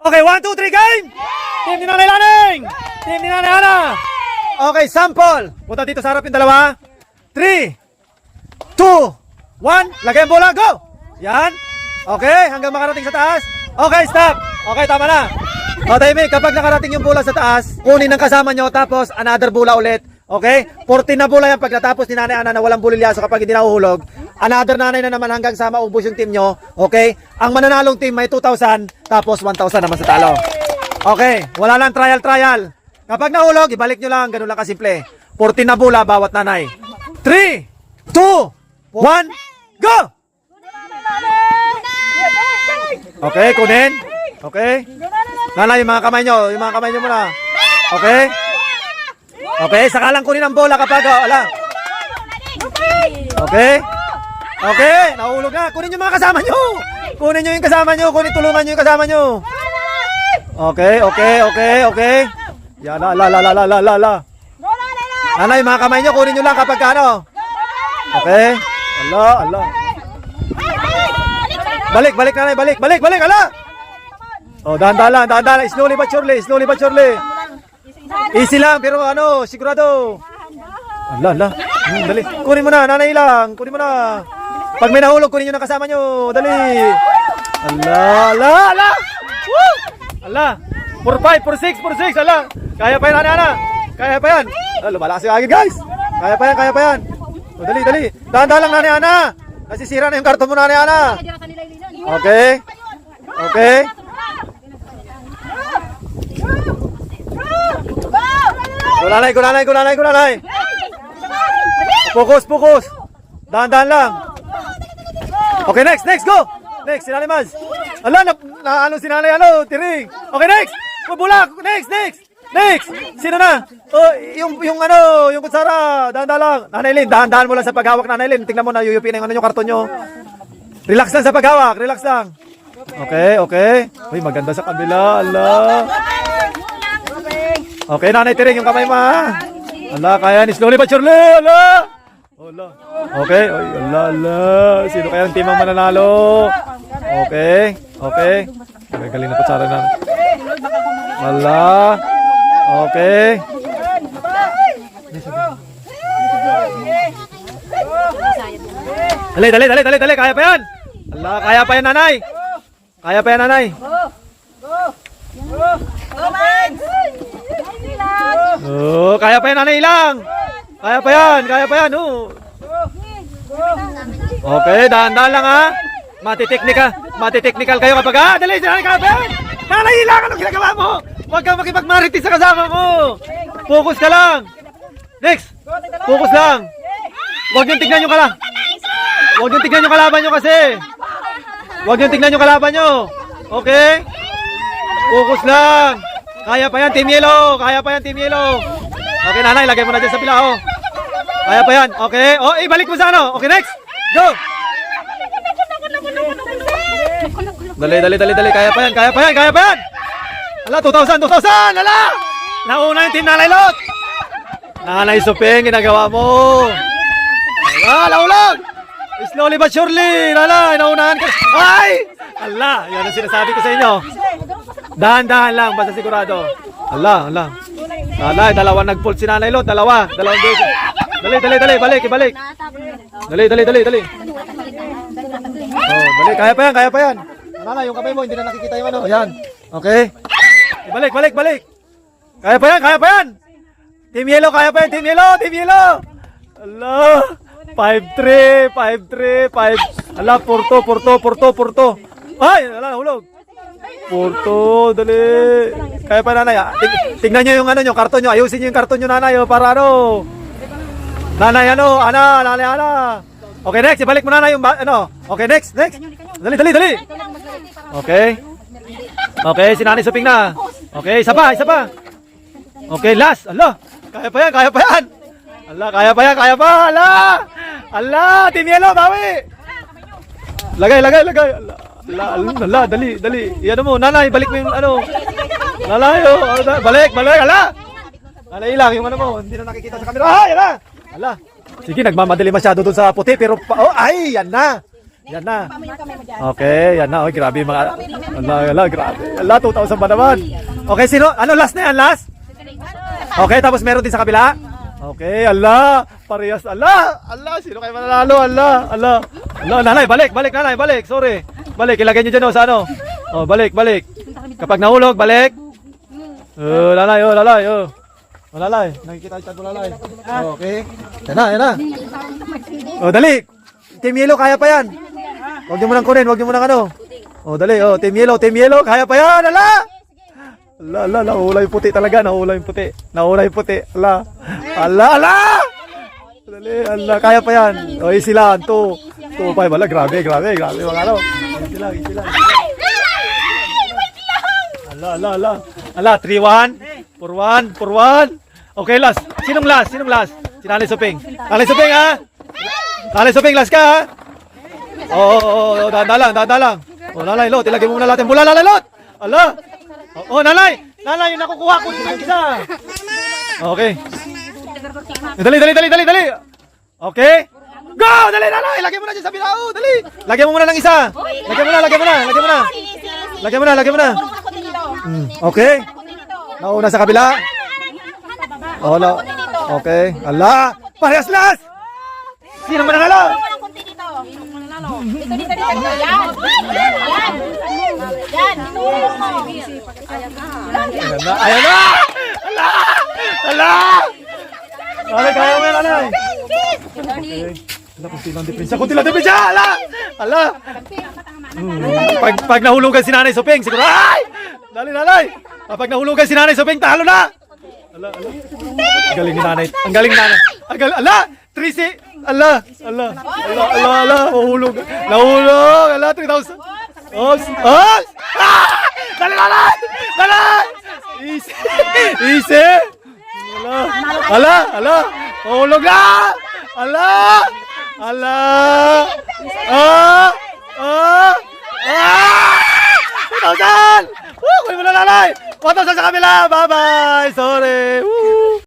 Okay, 1, 2, 3, game! Team ni Nanay Laning! Team ni Nanay Ana! Okay, sample! Punta dito sa harap yung dalawa. 3, 2, 1, lagay ang bola, go! Yan. Okay, hanggang makarating sa taas. Okay, stop! Okay, tama na. O, Taimik, kapag nakarating yung bola sa taas, kunin ng kasama nyo, tapos another bola ulit. Okay? 14 na bola yan pag natapos ni Nanay Ana na walang bulilyaso kapag hindi nahuhulog. Another nanay na naman hanggang sa maubos yung team nyo. Okay? Ang mananalong team may 2,000, tapos 1,000 naman sa talo. Okay, wala lang trial. Kapag nahulog, ibalik nyo lang. Ganun lang kasimple. 14 na bola bawat nanay. 3, 2, 1, go! Okay, kunin. Okay. Nanay, yung mga kamay nyo. Yung mga kamay nyo muna. Okay? Okay, saka lang kunin ang bola kapag, ala. Okay? Okay, nahulog na. Kunin yung mga kasama nyo. Kunin nyo yung kasama nyo. Tulungan nyo yung kasama nyo. Okay. Yan, la. Nanay, mga kamay nyo, kunin nyo lang kapag ano. Okay. Ala. Balik, nanay, balik, ala. Oh, dahan-dahan lang. Slowly but surely. Easy lang, pero ano, sigurado. Ala. Dali. Kunin mo na, nanay lang. Kunin mo na. Pag may nahulog, kunin nyo na kasama nyo. Dali. Ala. Woo! Ala. 4-5, 4-6. Ala. Kaya pa yan, nanay Ana. Kaya pa yan. Ala, lumalakas yung agad, guys. Kaya pa yan. O, dali. Dahan-dahan lang, nanay Ana. Nasisira na yung karton mo, nanay Ana. Okay. Gulanay. Focus. Dahan-dahan lang. Okay, next, go. Next, si Nanay Maz. Ala, ano si Nanay, tiring. Okay, next. Bola, next. Sino na? Oh, yung kutsara. Dahan-dahan lang. Nanay Lynn, dahan-dahan mo lang sa paghawak, Nanay Lynn. Tingnan mo na, yuyupin na yung karton nyo. Relax lang sa paghawak, relax lang. Okay. Uy, maganda sa kabila. Ala. Okay, Nanay Tiring, yung kamay mo, ha? Ala, kaya ni slowly but surely. Ala. Okay. Oy, ala. Sino kaya ang team ang mananalo? Okay. Galing na kutsara na. Ala. Okay. Dali. Kaya pa yan. Ala, kaya pa yan, nanay. Oh, kaya pa yan, nanay lang. Kaya pa yan, oh. Okay, dahan-dahan lang, ha. Matiteknikal kayo kapag, dali, nanay, kaya pa yan. Nanay lang, anong ginagawa mo? Huwag kang makipagmarites sa kasama mo. Focus ka lang. Next, focus lang. Huwag niyong tignan yung kalaban nyo kasi. Okay? Focus lang. Kaya pa yan, Team Yellow. Okay, nanay, lagay mo na dyan sa pila, oh. Kaya pa yan. Okay. Oh, ibalik mo sa ano. Okay, next. Go. Dali. Kaya pa yan. Ala, 2,000. Ala. Nauna yung Team Nanay Lot. Nanay Supeng, ginagawa mo. Ala, laulag. Slowly but surely. Ala, naunahan ka. Ay! Ala, yan ang sinasabi ko sa inyo. Dahan-dahan lang, basta sigurado. Ala. Dalawa nag-fault si Nanay Lot. Dalawang beses. Dali. Balik. Dali. Oh, dali. Kaya pa yan. Nanay, yung kamay mo, hindi na nakikita yung ano. Ayan. Okay. Balik. Kaya pa yan. Team Yellow, kaya pa yan. Team Yellow. Ala. 5-3. Ala, Porto. Ay, ala, nahulog. Porto, dali. Kaya pa, nanay. Tingnan nyo yung karton nyo. Ayusin nyo yung karton nyo, nanay. Para ano. Nanay, Ana. Okay, next. Ibalik mo, nanay, yung Okay, next. Dali. Okay, si Nanay Suping na. Okay, isa pa. Okay, last. Ala. Kaya pa yan. Ala, kaya pa. Ala, Team Yellow, bawi. Lagay. Ala, dali. Yan mo, nanay, balik mo yung Nanay, balik. Ala. Nanay lang, yung mo, hindi na nakikita sa camera. Yan na. Ala. Sige, nagmamadali masyado doon sa puti, pero, ay, yan na. Yan na. Okay, yan na. Oy, grabe mga... Ala, grabe. Ala, 2,000 ba naman? Okay, sino? Ano, last na yan, last? Okay, tapos meron din sa kabila? Okay, ala. Parehas, ala. Ala, sino kayo mananalo? Ala, ala. Ala, nanay, balik, nanay, balik. Sorry. Balik, ilagay nyo dyan, sa ano? Oh, balik. Kapag nahulog, balik. Lalay, lalay. Lalay, nakikita yung lalay. Okay. Yan na. Oh, dali. Team Yellow, kaya pa yan. Huwag nyo munang kunin, huwag nyo munang ano. Oh, dali, Team Yellow, kaya pa yan, ala! Ala, nahula yung puti talaga, nahula yung puti. Ala! Dali, ala, kaya pa yan. Oh, easy lang, 2, 5, ala, grabe, mga ano. Easy lang. Ala, 3-1, 4-1. Okay, last. Sinong last? Si Nanay Suping. Nanay Suping, last ka, ha? Oo, dada lang. Oh, Nanay Lot, ilagay mo muna natin. Mula, Nanay Lot! Ala! Oh, Nanay, yung nakukuha ko isa. Okay. Dali. Okay. Go! Dali, Nanay! Lagay mo na dyan sa bilao! Dali! Lagyan mo muna ng isa. Lagyan mo na. Okay. Nauna sa kabila. Oh, no. Okay. Ala! Parehas last! Sino mananalo? Dito. Yan. Ayan na! Ala! Nanay, kaya mo yan, Nanay. Okay. Ala, kunti lang depensa. Ala! Pag nahulugan si Nanay Suping, siguro, ay! Dali, Nanay! Pag nahulugan si Nanay Suping, talo na! Ala. Ang galing ni Nanay. Ala! 3-6! Ala! Nahulog! Ala, 3,000! Os! Dali, Nanay! Easy! Ala! Nahulog na! Ala! 2,000! Kunin mo na, Nanay! 1,000 sa kabila! Bye-bye! Sorry! Woo!